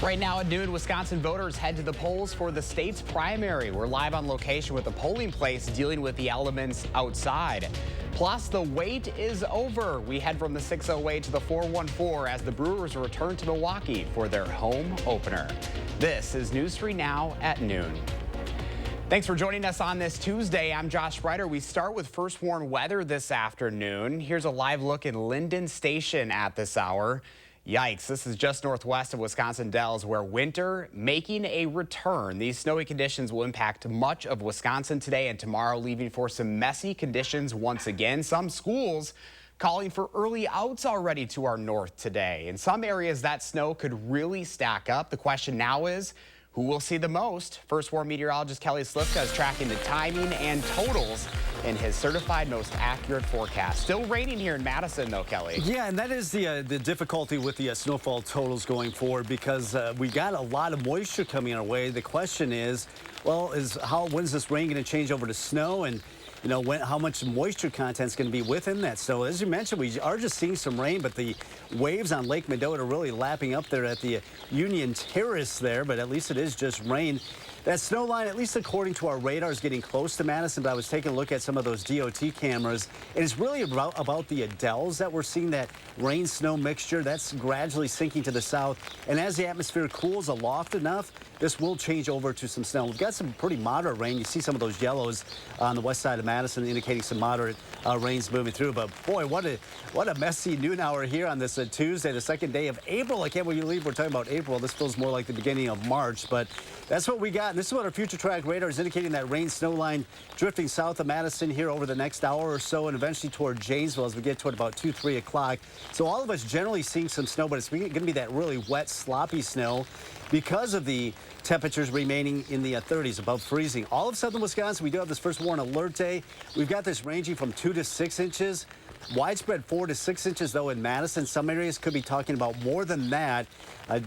Right now at noon, Wisconsin voters head to the polls for the state's primary. We're live on location with the polling place dealing with the elements outside. Plus, the wait is over. We head from the 608 to the 414 as the Brewers return to Milwaukee for their home opener. This is News 3 Now at noon. Thanks for joining us on this Tuesday. I'm Josh Spreiter. We start with first warn weather this afternoon. Here's a live look in Linden Station at this hour. Yikes, this is just northwest of Wisconsin Dells where winter making a return. These snowy conditions will impact much of Wisconsin today and tomorrow, leaving for some messy conditions once again. Some schools calling for early outs already to our north today. In some areas, that snow could really stack up. The question now is, who will see the most? First warn meteorologist Kelly Slifka is tracking the timing and totals in his certified most accurate forecast. Still raining here in Madison, though, Kelly. Yeah, and that is the difficulty with the snowfall totals going forward because we got a lot of moisture coming our way. The question is, well, when's this rain going to change over to snow? And you know, how much moisture content is going to be within that. So as you mentioned, we are just seeing some rain, but the waves on Lake Mendota are really lapping up there at the Union Terrace there, but at least it is just rain. That snow line, at least according to our radar, is getting close to Madison, but I was taking a look at some of those DOT cameras, and it's really about the Dells that we're seeing that rain-snow mixture. That's gradually sinking to the south, and as the atmosphere cools aloft enough, this will change over to some snow. We've got some pretty moderate rain. You see some of those yellows on the west side of Madison indicating some moderate rains moving through, but boy, what a messy noon hour here on this Tuesday, the second day of April. I can't believe we're talking about April. This feels more like the beginning of March, but that's what we got. And this is what our future track radar is indicating, that rain snow line drifting south of Madison here over the next hour or so and eventually toward Janesville as we get toward about 2, 3 o'clock. So all of us generally seeing some snow, but it's going to be that really wet, sloppy snow because of the temperatures remaining in the 30s above freezing. All of southern Wisconsin, we do have this first warn alert day. We've got this ranging from 2 to 6 inches. Widespread 4 to 6 inches, though, in Madison. Some areas could be talking about more than that.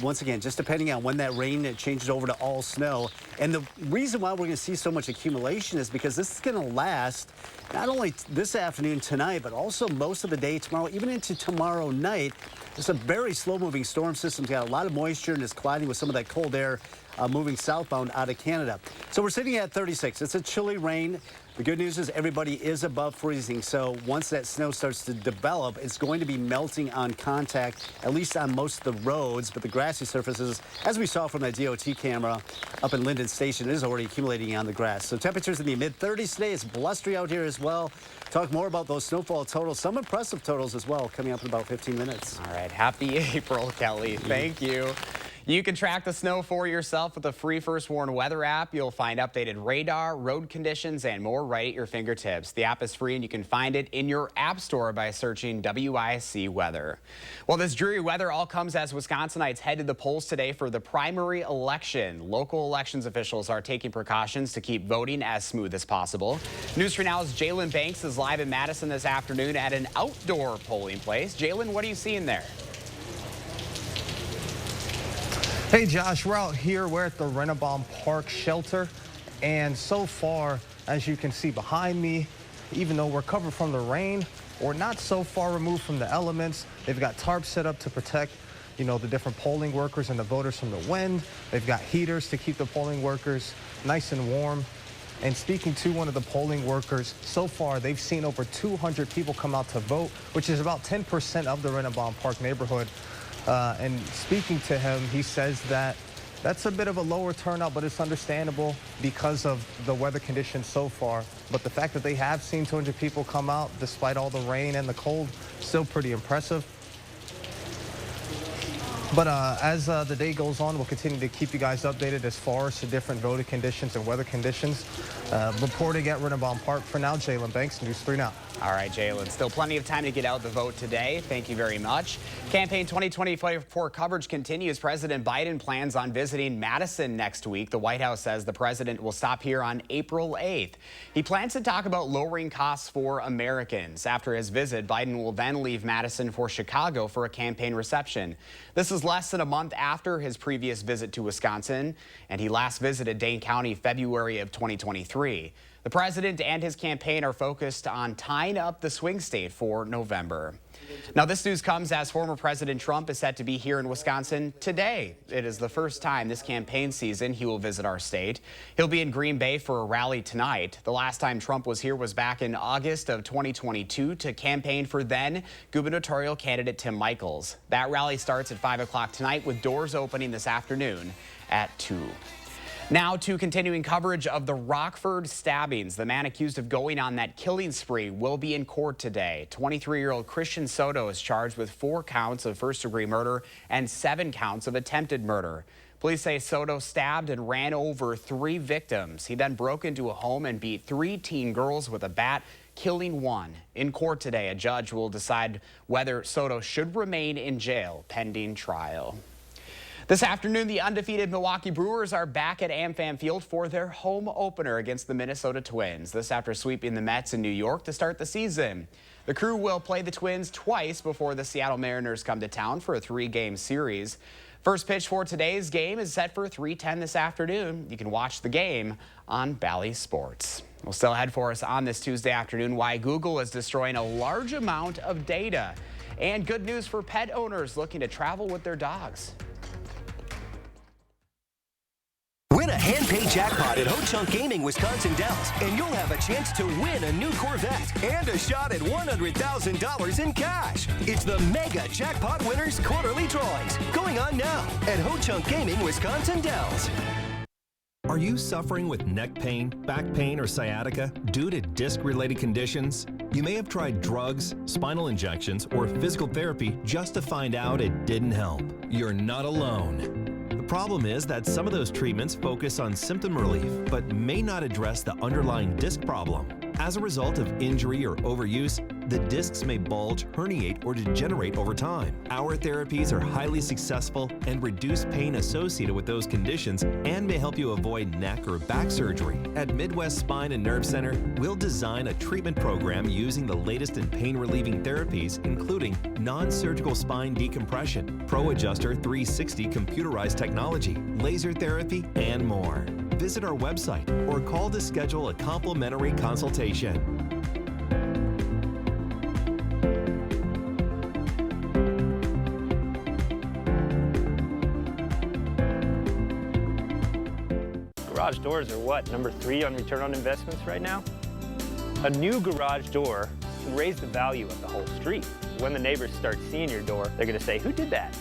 Once again, just depending on when that rain changes over to all snow. And the reason why we're going to see so much accumulation is because this is going to last not only this afternoon, tonight, but also most of the day tomorrow, even into tomorrow night. It's a very slow-moving storm system. It's got a lot of moisture and is colliding with some of that cold air moving southbound out of Canada. So we're sitting at 36. It's a chilly rain. The good news is everybody is above freezing, so once that snow starts to develop, it's going to be melting on contact, at least on most of the roads, but the grassy surfaces, as we saw from that DOT camera up in Linden Station, is already accumulating on the grass. So temperatures in the mid-30s today. It's blustery out here as well. Talk more about those snowfall totals, some impressive totals as well, coming up in about 15 minutes. All right, happy April, Kelly. Thank you. You can track the snow for yourself with the free First Warn weather app. You'll find updated radar, road conditions, and more right at your fingertips. The app is free, and you can find it in your app store by searching WISC weather. Well, this dreary weather all comes as Wisconsinites head to the polls today for the primary election. Local elections officials are taking precautions to keep voting as smooth as possible. News 3 Now's Jalen Banks is live in Madison this afternoon at an outdoor polling place. Jalen, what are you seeing there? Hey Josh, we're out here. We're at the Rennebaum Park shelter, and so far, as you can see behind me, even though we're covered from the rain, we're not so far removed from the elements. They've got tarps set up to protect, you know, the different polling workers and the voters from the wind. They've got heaters to keep the polling workers nice and warm. And speaking to one of the polling workers, so far they've seen over 200 people come out to vote, which is about 10% of the Rennebaum Park neighborhood. And speaking to him, he says that that's a bit of a lower turnout, but it's understandable because of the weather conditions so far. But the fact that they have seen 200 people come out despite all the rain and the cold, still pretty impressive. But as the day goes on, we'll continue to keep you guys updated as far as the different voting conditions and weather conditions. Reporting at Rennebaum Park for now, Jalen Banks, News 3 Now. All right, Jalen, still plenty of time to get out the vote today. Thank you very much. Campaign 2024 coverage continues. President Biden plans on visiting Madison next week. The White House says the president will stop here on April 8th. He plans to talk about lowering costs for Americans. After his visit, Biden will then leave Madison for Chicago for a campaign reception. This is less than a month after his previous visit to Wisconsin, and he last visited Dane County February of 2023. The president and his campaign are focused on tying up the swing state for November. Now, this news comes as former President Trump is set to be here in Wisconsin today. It is the first time this campaign season he will visit our state. He'll be in Green Bay for a rally tonight. The last time Trump was here was back in August of 2022 to campaign for then gubernatorial candidate Tim Michels. That rally starts at 5 o'clock tonight with doors opening this afternoon at 2. Now to continuing coverage of the Rockford stabbings. The man accused of going on that killing spree will be in court today. 23-year-old Christian Soto is charged with 4 counts of first-degree murder and 7 counts of attempted murder. Police say Soto stabbed and ran over 3 victims. He then broke into a home and beat 3 teen girls with a bat, killing 1. In court today, a judge will decide whether Soto should remain in jail pending trial. This afternoon, the undefeated Milwaukee Brewers are back at AmFam Field for their home opener against the Minnesota Twins. This after sweeping the Mets in New York to start the season. The crew will play the Twins twice before the Seattle Mariners come to town for a 3-game series. First pitch for today's game is set for 3:10 this afternoon. You can watch the game on Bally Sports. Well, still ahead for us on this Tuesday afternoon, why Google is destroying a large amount of data. And good news for pet owners looking to travel with their dogs. Win a hand-pay jackpot at Ho Chunk Gaming Wisconsin Dells, and you'll have a chance to win a new Corvette and a shot at $100,000 in cash. It's the Mega Jackpot Winners Quarterly Drawings, going on now at Ho Chunk Gaming Wisconsin Dells. Are you suffering with neck pain, back pain, or sciatica due to disc-related conditions? You may have tried drugs, spinal injections, or physical therapy just to find out it didn't help. You're not alone. The problem is that some of those treatments focus on symptom relief, but may not address the underlying disc problem. As a result of injury or overuse, the discs may bulge, herniate, or degenerate over time. Our therapies are highly successful and reduce pain associated with those conditions and may help you avoid neck or back surgery. At Midwest Spine and Nerve Center, we'll design a treatment program using the latest in pain-relieving therapies, including non-surgical spine decompression, ProAdjuster 360 computerized technology, laser therapy, and more. Visit our website or call to schedule a complimentary consultation. Garage doors are what, number 3 on return on investments right now? A new garage door can raise the value of the whole street. When the neighbors start seeing your door, they're going to say, who did that?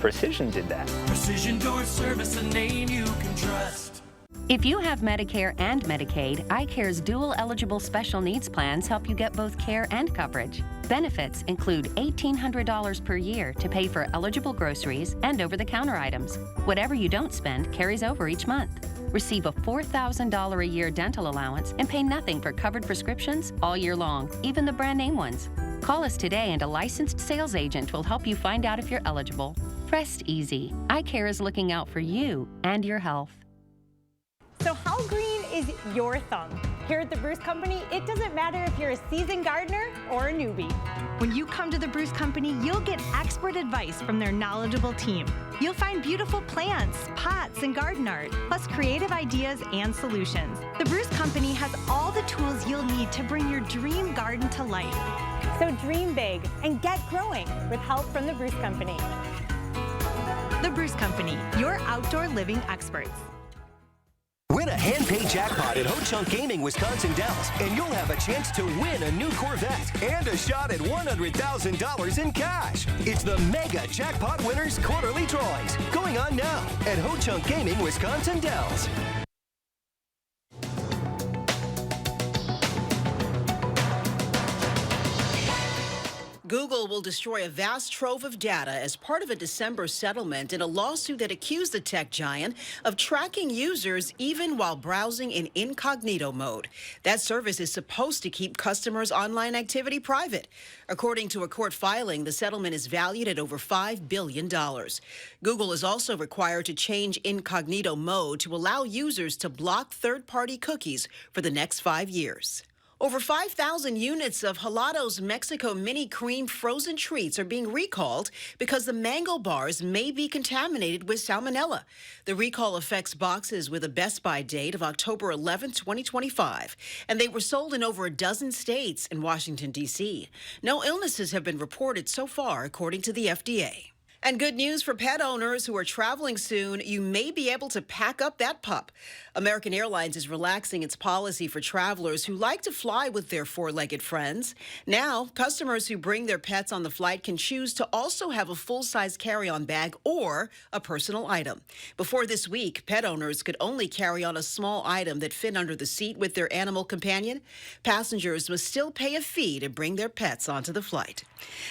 Precision did that. Precision Door Service, a name you can trust. If you have Medicare and Medicaid, iCare's dual eligible special needs plans help you get both care and coverage. Benefits include $1,800 per year to pay for eligible groceries and over-the-counter items. Whatever you don't spend carries over each month. Receive a $4,000 a year dental allowance and pay nothing for covered prescriptions all year long, even the brand name ones. Call us today and a licensed sales agent will help you find out if you're eligible. Rest easy. iCare is looking out for you and your health. So how green is your thumb? Here at the Bruce Company, it doesn't matter if you're a seasoned gardener or a newbie. When you come to the Bruce Company, you'll get expert advice from their knowledgeable team. You'll find beautiful plants, pots, and garden art, plus creative ideas and solutions. The Bruce Company has all the tools you'll need to bring your dream garden to life. So dream big and get growing with help from the Bruce Company. The Bruce Company, your outdoor living experts. Win a hand-pay jackpot at Ho Chunk Gaming Wisconsin Dells, and you'll have a chance to win a new Corvette and a shot at $100,000 in cash. It's the Mega Jackpot Winners Quarterly Drawings, going on now at Ho Chunk Gaming Wisconsin Dells. Google will destroy a vast trove of data as part of a December settlement in a lawsuit that accused the tech giant of tracking users even while browsing in incognito mode. That service is supposed to keep customers' online activity private. According to a court filing, the settlement is valued at over $5 billion. Google is also required to change incognito mode to allow users to block third-party cookies for the next 5 years. Over 5,000 units of Helado's Mexico Mini Cream frozen treats are being recalled because the mango bars may be contaminated with salmonella. The recall affects boxes with a Best By date of October 11, 2025, and they were sold in over a dozen states and Washington, D.C. No illnesses have been reported so far, according to the FDA. And good news for pet owners who are traveling soon. You may be able to pack up that pup. American Airlines is relaxing its policy for travelers who like to fly with their four-legged friends. Now, customers who bring their pets on the flight can choose to also have a full-size carry-on bag or a personal item. Before this week, pet owners could only carry on a small item that fit under the seat with their animal companion. Passengers must still pay a fee to bring their pets onto the flight.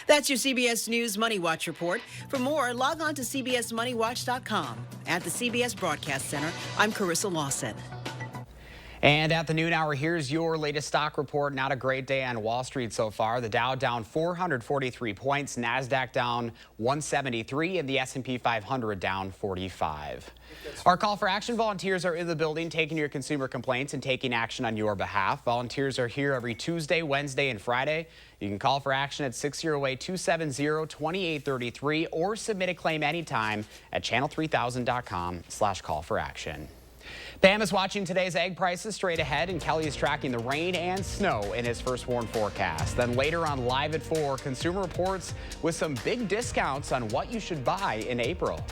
That's your CBS News Money Watch report. For more, log on to CBSMoneyWatch.com. At the CBS Broadcast Center, I'm Carissa Lawson. And at the noon hour, here's your latest stock report. Not a great day on Wall Street so far. The Dow down 443 points, NASDAQ down 173, and the S&P 500 down 45. Our call for action volunteers are in the building taking your consumer complaints and taking action on your behalf. Volunteers are here every Tuesday, Wednesday, and Friday. You can call for action at 608-270-2833 or submit a claim anytime at channel3000.com/call-for-action. Pam is watching today's egg prices straight ahead, and Kelly is tracking the rain and snow in his first warn forecast. Then later on Live at 4, Consumer Reports with some big discounts on what you should buy in April.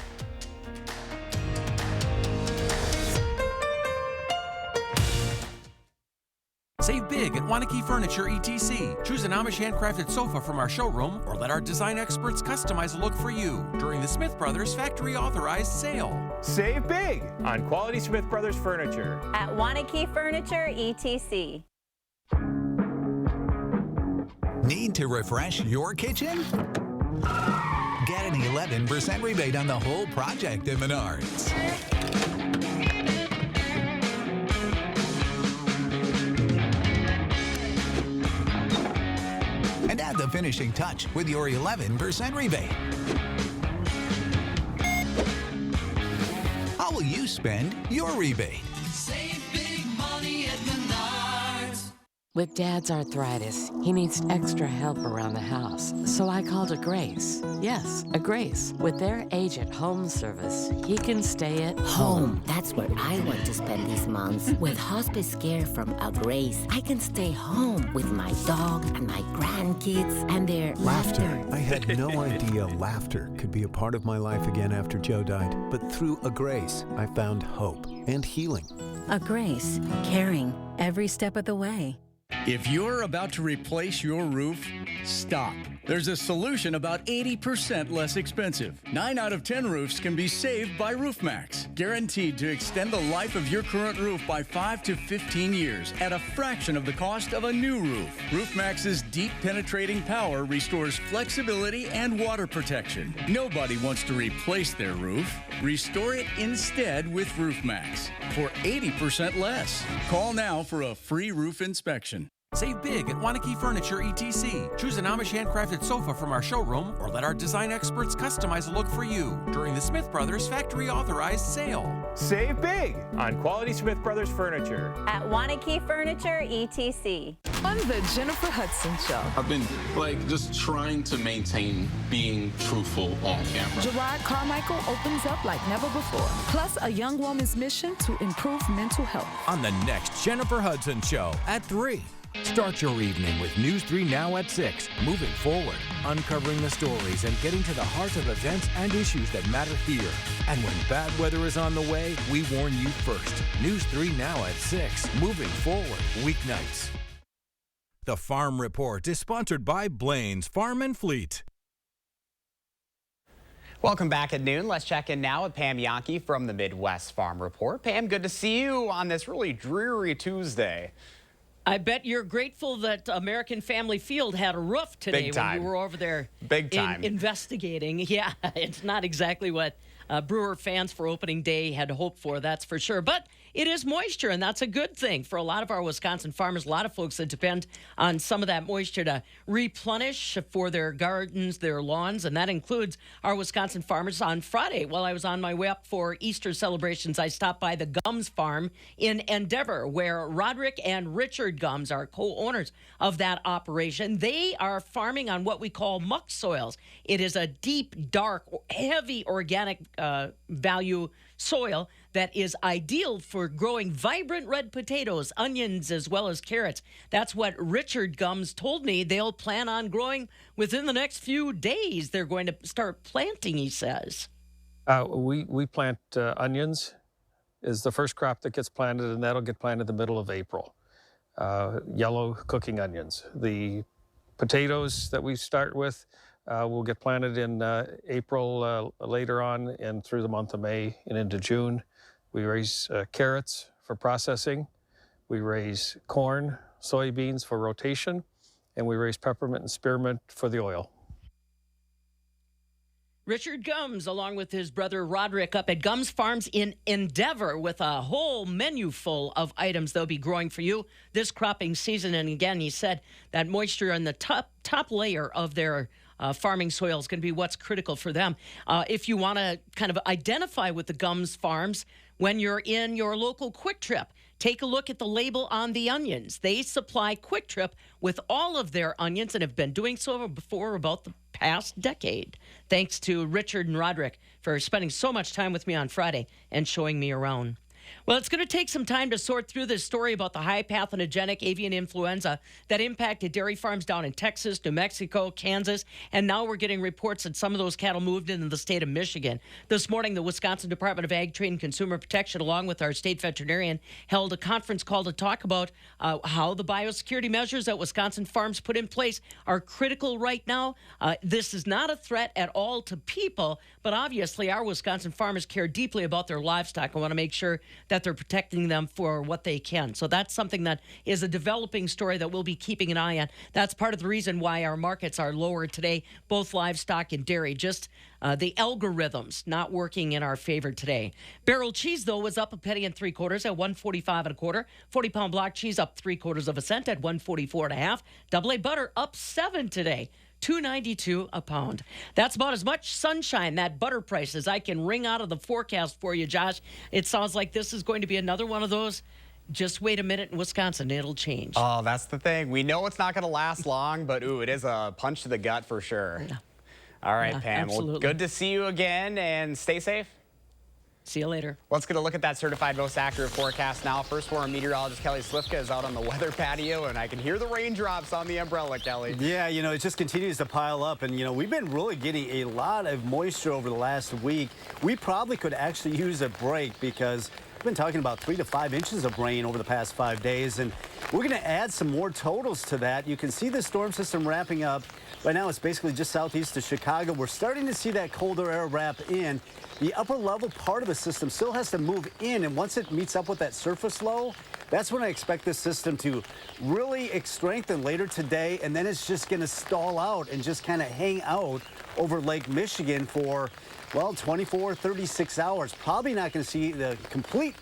Save big at Wanakee Furniture ETC. Choose an Amish handcrafted sofa from our showroom or let our design experts customize a look for you during the Smith Brothers factory authorized sale. Save big on quality Smith Brothers furniture At Wanakee Furniture ETC. Need to refresh your kitchen? Get an 11% rebate on the whole project at Menards. And add the finishing touch with your 11% rebate. How will you spend your rebate? Save big money at Menards. With Dad's arthritis, he needs extra help around the house, so I called a Grace. Yes, a Grace. With their age-at-home service, he can stay at home. That's where I want to spend these months. With hospice care from a Grace, I can stay home with my dog and my grandkids and their laughter. I had no idea laughter could be a part of my life again after Joe died. But through a Grace, I found hope and healing. A Grace, caring every step of the way. If you're about to replace your roof, stop. There's a solution about 80% less expensive. 9 out of 10 roofs can be saved by RoofMax. Guaranteed to extend the life of your current roof by 5 to 15 years at a fraction of the cost of a new roof. RoofMax's deep penetrating power restores flexibility and water protection. Nobody wants to replace their roof. Restore it instead with RoofMax for 80% less. Call now for a free roof inspection. Save big at Wanakee Furniture ETC. Choose an Amish handcrafted sofa from our showroom or let our design experts customize a look for you during the Smith Brothers factory authorized sale. Save big on quality Smith Brothers furniture At Wanakee Furniture ETC. On the Jennifer Hudson Show. I've been just trying to maintain being truthful on camera. Gerard Carmichael opens up like never before. Plus a young woman's mission to improve mental health. On the next Jennifer Hudson Show at 3. Start your evening with News 3 Now at 6. Moving forward, uncovering the stories and getting to the heart of events and issues that matter here. And when bad weather is on the way, we warn you first. News 3 Now at 6. Moving forward, weeknights. The Farm Report is sponsored by Blaine's Farm and Fleet. Welcome back at noon. Let's check in now with Pam Yankee from the Midwest Farm Report. Pam, good to see you on this really dreary Tuesday. I bet you're grateful that American Family Field had a roof today when you were over there investigating. Yeah, it's not exactly what Brewer fans for opening day had hoped for, that's for sure. But it is moisture, and that's a good thing for a lot of our Wisconsin farmers. A lot of folks that depend on some of that moisture to replenish for their gardens, their lawns, and that includes our Wisconsin farmers. On Friday, while I was on my way up for Easter celebrations, I stopped by the Gums Farm in Endeavor, where Roderick and Richard Richard Gums are co-owners of that operation. They are farming on what we call muck soils. It is a deep, dark, heavy organic value soil that is ideal for growing vibrant red potatoes, onions, as well as carrots. That's what Richard Gums told me they'll plan on growing within the next few days. They're going to start planting, he says. We plant onions is the first crop that gets planted, and that'll get planted the middle of April. Yellow cooking onions. The potatoes that we start with will get planted in April later on and through the month of May and into June. We raise carrots for processing. We raise corn, soybeans for rotation, and we raise peppermint and spearmint for the oil. Richard Gums, along with his brother Roderick, up at Gums Farms in Endeavor with a whole menu full of items they'll be growing for you this cropping season. And again, he said that moisture in the top layer of their farming soil is going to be what's critical for them. If you want to kind of identify with the Gums Farms when you're in your local Quick Trip, take a look at the label on the onions. They supply Quick Trip with all of their onions and have been doing so for about the past decade. Thanks to Richard and Roderick for spending so much time with me on Friday and showing me around. Well, it's going to take some time to sort through this story about the high pathogenic avian influenza that impacted dairy farms down in Texas, New Mexico, Kansas, and now we're getting reports that some of those cattle moved into the state of Michigan. This morning, the Wisconsin Department of Ag, Trade, and Consumer Protection, along with our state veterinarian, held a conference call to talk about how the biosecurity measures that Wisconsin farms put in place are critical right now. This is not a threat at all to people, but obviously our Wisconsin farmers care deeply about their livestock and want to make sure that they're protecting them for what they can. So that's something that is a developing story that we'll be keeping an eye on. That's part of the reason why our markets are lower today, both livestock and dairy. Just the algorithms not working in our favor today. Barrel cheese, though, was up 1 3/4 pennies at $1.45 1/4. 40-pound block cheese up 3/4 cents at $1.44 1/2. Double A butter up 7 today. $2.92 a pound. That's about as much sunshine, that butter price, as I can wring out of the forecast for you, Josh. It sounds like this is going to be another one of those. Just wait a minute in Wisconsin, it'll change. Oh, that's the thing. We know it's not going to last long, but ooh, it is a punch to the gut for sure. Yeah. All right, Pam. Absolutely. Well, good to see you again, and stay safe. See you later. Let's get a look at that certified most accurate forecast now. First for our meteorologist Kelly Slifka is out on the weather patio, and I can hear the raindrops on the umbrella, Kelly. Yeah, you know, it just continues to pile up, and, you know, we've been really getting a lot of moisture over the last week. We probably could actually use a break because we've been talking about 3 to 5 inches of rain over the past 5 days, and we're going to add some more totals to that. You can see the storm system wrapping up. Right now, it's basically just southeast of Chicago. We're starting to see that colder air wrap in. The upper level part of the system still has to move in, and once it meets up with that surface low, that's when I expect this system to really strengthen later today, and then it's just going to stall out and just kind of hang out over Lake Michigan for, well, 24, 36 hours. Probably not going to see the complete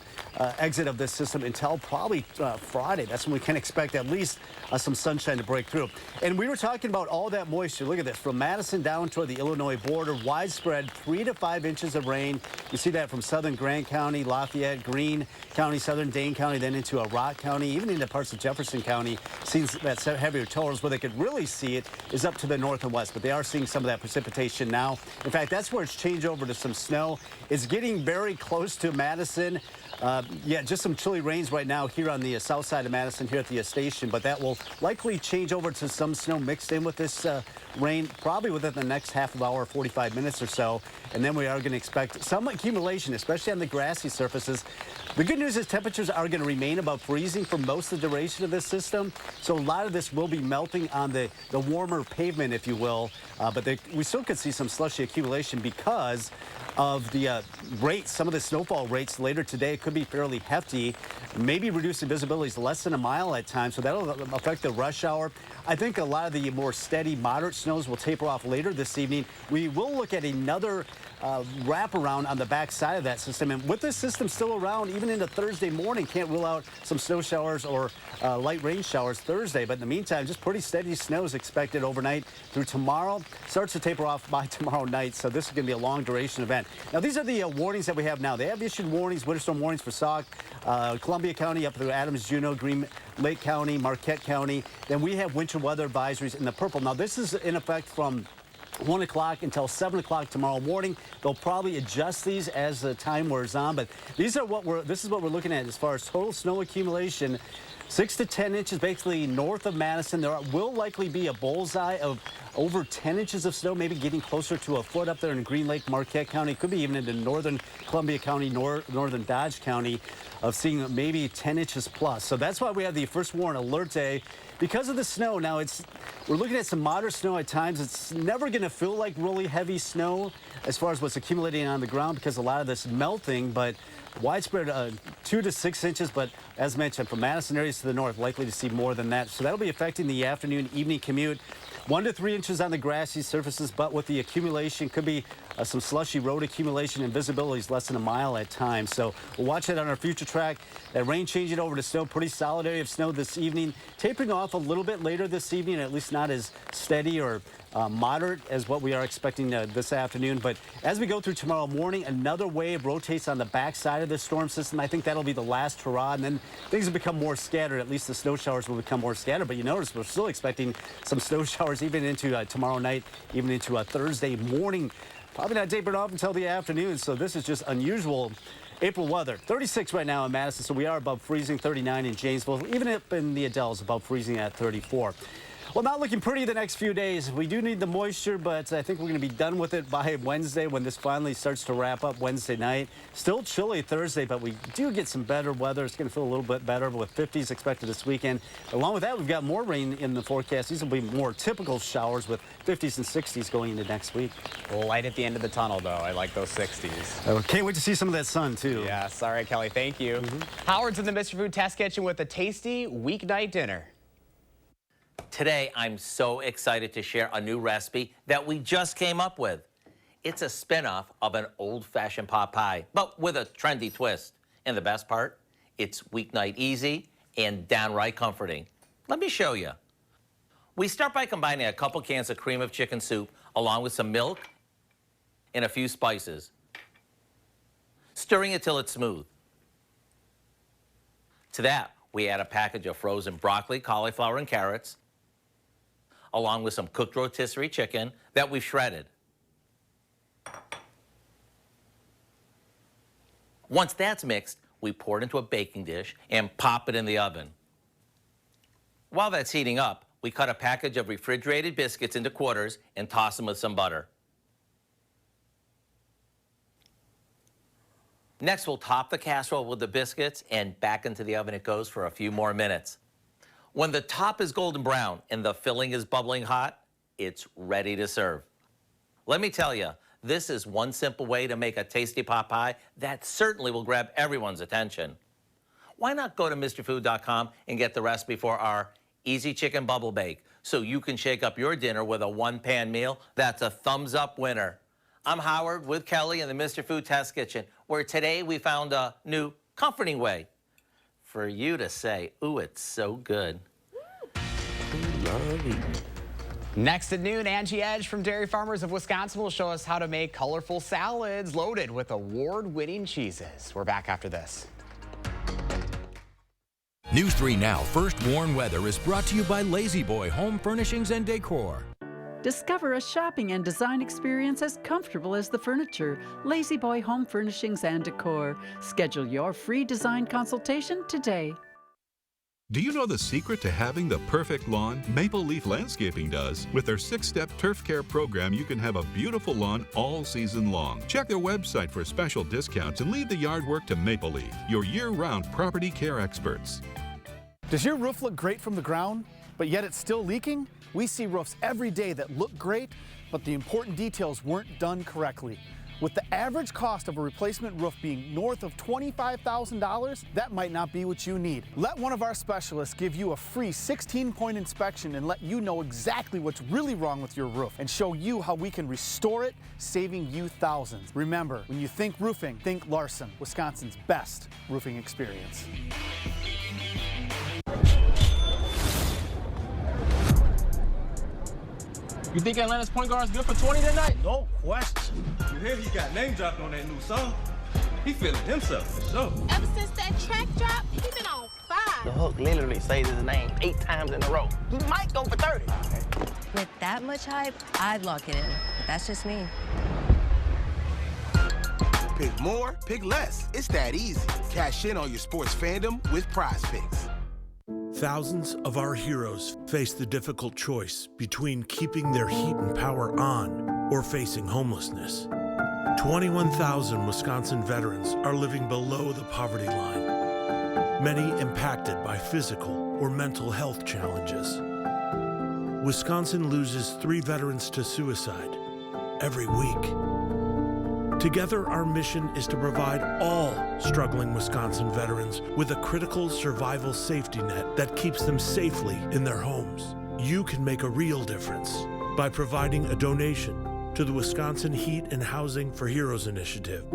exit of this system until probably Friday. That's when we can expect at least some sunshine to break through. And we were talking about all that moisture. Look at this. From Madison down toward the Illinois border, widespread 3 to 5 inches of rain. You see that from southern Grant County, Lafayette, Greene County, southern Dane County, then into Rock County, even into parts of Jefferson County. Seeing that heavier totals. Where they could really see it is up to the north and west, but they are seeing some of that precipitation now. In fact, that's where it's changed over to some snow. It's getting very close to Madison. Yeah, just some chilly rains right now here on the south side of Madison here at the station, but that will likely change over to some snow mixed in with this rain probably within the next half hour, 45 minutes or so. And then we are going to expect some accumulation, especially on the grassy surfaces. The good news is temperatures are going to remain above freezing for most of the duration of this system. So a lot of this will be melting on the warmer pavement, if you will. But we still could see some slushy accumulation because of the rates. Some of the snowfall rates later today could be fairly hefty, maybe reducing visibility to less than a mile at times. So that'll affect the rush hour. I think a lot of the more steady, moderate snows will taper off later this evening. We will look at another wraparound on the back side of that system. And with this system still around, even into Thursday morning, can't rule out some snow showers or light rain showers Thursday. But in the meantime, just pretty steady snow is expected overnight through tomorrow. Starts to taper off by tomorrow night. So this is going to be a long duration event. 100%. Now, these are the warnings that we have now. They have issued warnings, winter storm warnings for Sauk, Columbia County up through Adams, Juneau, Green Lake County, Marquette County. Then we have winter weather advisories in the purple. Now, this is in effect from 1 o'clock until 7 o'clock tomorrow morning. They'll probably adjust these as the time wears on, but this is what we're looking at as far as total snow accumulation. 6 to 10 inches basically north of Madison. There will likely be a bullseye of over 10 inches of snow, maybe getting closer to a foot up there in Green Lake, Marquette County. Could be even into northern Columbia County, northern Dodge County, of seeing maybe 10 inches plus. So that's why we have the first warn alert day. Because of the snow, now we're looking at some moderate snow at times. It's never going to feel like really heavy snow as far as what's accumulating on the ground because a lot of this melting, but widespread 2 to 6 inches. But as mentioned, from Madison areas to the north, likely to see more than that. So that'll be affecting the afternoon, evening commute. 1 to 3 inches on the grassy surfaces, but with the accumulation, could be some slushy road accumulation, and visibility is less than a mile at times. So we'll watch that on our future track. That rain changing over to snow, pretty solid area of snow this evening. Tapering off a little bit later this evening, at least not as steady or moderate as what we are expecting this afternoon. But as we go through tomorrow morning, another wave rotates on the backside of the storm system. I think that'll be the last hurrah, and then things will become more scattered. At least the snow showers will become more scattered. But you notice we're still expecting some snow showers even into tomorrow night, even into Thursday morning. Probably not tapering off until the afternoon, so this is just unusual April weather. 36 right now in Madison, so we are above freezing. 39 in Janesville, even up in the Adells, above freezing at 34. Well, not looking pretty the next few days. We do need the moisture, but I think we're going to be done with it by Wednesday when this finally starts to wrap up Wednesday night. Still chilly Thursday, but we do get some better weather. It's going to feel a little bit better with 50s expected this weekend. Along with that, we've got more rain in the forecast. These will be more typical showers with 50s and 60s going into next week. Light at the end of the tunnel, though. I like those 60s. Can't wait to see some of that sun, too. Yes. All right, Kelly. Thank you. Howard's in the Mr. Food Test Kitchen with a tasty weeknight dinner. Today, I'm so excited to share a new recipe that we just came up with. It's a spinoff of an old-fashioned pot pie, but with a trendy twist. And the best part, it's weeknight easy and downright comforting. Let me show you. We start by combining a couple cans of cream of chicken soup along with some milk and a few spices, stirring it till it's smooth. To that, we add a package of frozen broccoli, cauliflower, and carrots, along with some cooked rotisserie chicken that we've shredded. Once that's mixed, we pour it into a baking dish and pop it in the oven. While that's heating up, we cut a package of refrigerated biscuits into quarters and toss them with some butter. Next, we'll top the casserole with the biscuits, and back into the oven it goes for a few more minutes. When the top is golden brown and the filling is bubbling hot, it's ready to serve. Let me tell you, this is one simple way to make a tasty pot pie that certainly will grab everyone's attention. Why not go to MrFood.com and get the recipe for our Easy Chicken Bubble Bake so you can shake up your dinner with a one-pan meal that's a thumbs-up winner. I'm Howard with Kelly in the Mr. Food Test Kitchen, where today we found a new comforting way for you to say, ooh, it's so good. Ooh, love eating. Next at noon, Angie Edge from Dairy Farmers of Wisconsin will show us how to make colorful salads loaded with award-winning cheeses. We're back after this. News 3 Now First Warn Weather is brought to you by Lazy Boy Home Furnishings and Decor. Discover a shopping and design experience as comfortable as the furniture. Lazy Boy Home Furnishings and Decor. Schedule your free design consultation today. Do you know the secret to having the perfect lawn? Maple Leaf Landscaping does. With their 6-step turf care program, you can have a beautiful lawn all season long. Check their website for special discounts and leave the yard work to Maple Leaf, your year-round property care experts. Does your roof look great from the ground, but yet it's still leaking? We see roofs every day that look great, but the important details weren't done correctly. With the average cost of a replacement roof being north of $25,000, that might not be what you need. Let one of our specialists give you a free 16-point inspection and let you know exactly what's really wrong with your roof and show you how we can restore it, saving you thousands. Remember, when you think roofing, think Larson, Wisconsin's best roofing experience. You think Atlanta's point guard's good for 20 tonight? No question. You hear he got name dropped on that new song? He feeling himself for sure. Ever since that track drop, he been on fire. The hook literally says his name 8 times in a row. He might go for 30. With that much hype, I'd lock it in. But that's just me. Pick more, pick less. It's that easy. Cash in on your sports fandom with Prize Picks. Thousands of our heroes face the difficult choice between keeping their heat and power on or facing homelessness. 21,000 Wisconsin veterans are living below the poverty line, many impacted by physical or mental health challenges. Wisconsin loses 3 veterans to suicide every week. Together, our mission is to provide all struggling Wisconsin veterans with a critical survival safety net that keeps them safely in their homes. You can make a real difference by providing a donation to the Wisconsin Heat and Housing for Heroes initiative,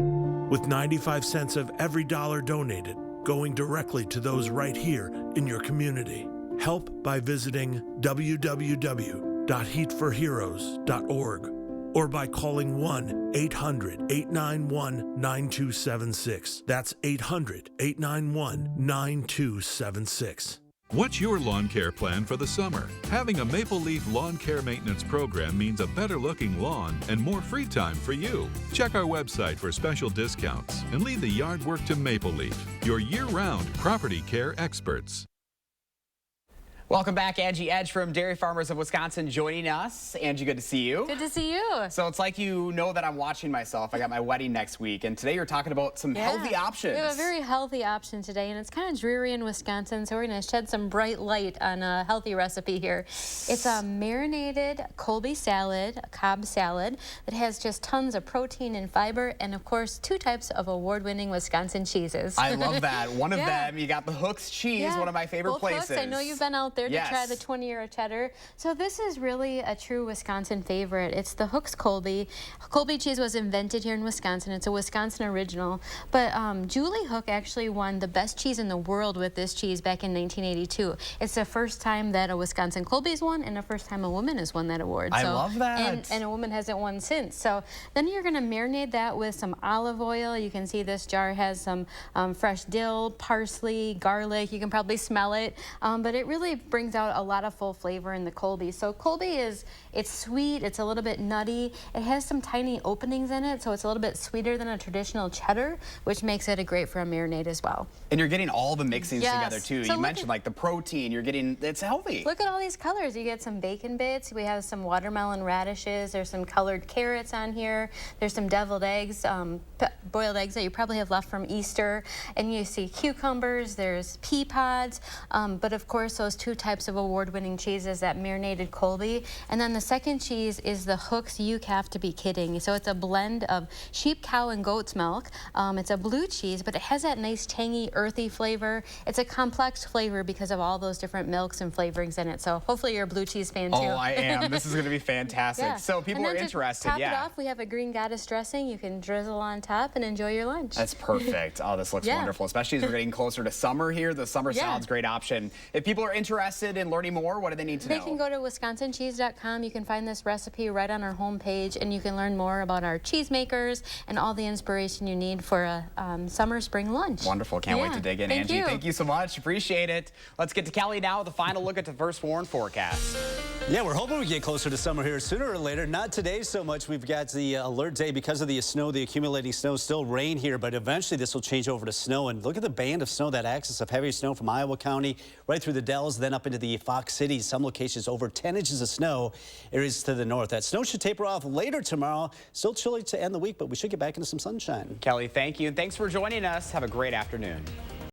with 95 cents of every dollar donated going directly to those right here in your community. Help by visiting www.heatforheroes.org or by calling 1-800-891-9276. That's 800-891-9276. What's your lawn care plan for the summer? Having a Maple Leaf lawn care maintenance program means a better looking lawn and more free time for you. Check our website for special discounts and leave the yard work to Maple Leaf, your year-round property care experts. Welcome back, Angie Edge from Dairy Farmers of Wisconsin joining us. Angie, good to see you. Good to see you. So it's like you know that I'm watching myself. I got my wedding next week, and today you're talking about some healthy options. We have a very healthy option today, and it's kind of dreary in Wisconsin, so we're going to shed some bright light on a healthy recipe here. It's a marinated Colby salad, a Cobb salad, that has just tons of protein and fiber, and of course, 2 types of award-winning Wisconsin cheeses. I love that. One of them, you got the Hooks cheese, one of my favorite places. Hooks. I know you've been out there to try the 20-year cheddar. So this is really a true Wisconsin favorite. It's the Hooks Colby. Colby cheese was invented here in Wisconsin. It's a Wisconsin original. But Julie Hook actually won the best cheese in the world with this cheese back in 1982. It's the first time that a Wisconsin Colby's won and the first time a woman has won that award. I love that. And a woman hasn't won since. So then you're going to marinate that with some olive oil. You can see this jar has some fresh dill, parsley, garlic. You can probably smell it. But it really brings out a lot of full flavor in the Colby. So Colby it's sweet, it's a little bit nutty. It has some tiny openings in it, so it's a little bit sweeter than a traditional cheddar, which makes it great for a marinade as well. And you're getting all the mixings together too. So you mentioned like the protein, you're getting, it's healthy. Look at all these colors. You get some bacon bits, we have some watermelon radishes, there's some colored carrots on here, there's some deviled eggs, boiled eggs that you probably have left from Easter, and you see cucumbers, there's pea pods, but of course those 2 types of award-winning cheeses, that marinated Colby, and then the second cheese is the Hooks You Have to Be Kidding. So it's a blend of sheep, cow, and goat's milk. It's a blue cheese, but it has that nice tangy, earthy flavor. It's a complex flavor because of all those different milks and flavorings in it. So hopefully you're a blue cheese fan too. Oh, I am. This is going to be fantastic. Yeah. So people are interested. To top it off, we have a green goddess dressing. You can drizzle on top and enjoy your lunch. That's perfect. Oh, this looks wonderful, especially as we're getting closer to summer here. The summer salad's a great option. If people are interested in learning more, what do they need to know? They can go to wisconsincheese.com. You can find this recipe right on our homepage, and you can learn more about our cheese makers and all the inspiration you need for a summer, spring lunch. Wonderful. Can't wait to dig in, Angie. Thank you so much. Appreciate it. Let's get to Kelly now with a final look at the first warn forecast. Yeah, we're hoping we get closer to summer here sooner or later. Not today so much. We've got the alert day because of the snow, the accumulating snow, still rain here, but eventually this will change over to snow. And look at the band of snow, that axis of heavy snow from Iowa County right through the Dells, then up into the Fox Cities. Some locations over 10 inches of snow, areas to the north. That snow should taper off later tomorrow. Still chilly to end the week, but we should get back into some sunshine. Kelly, thank you. And thanks for joining us. Have a great afternoon.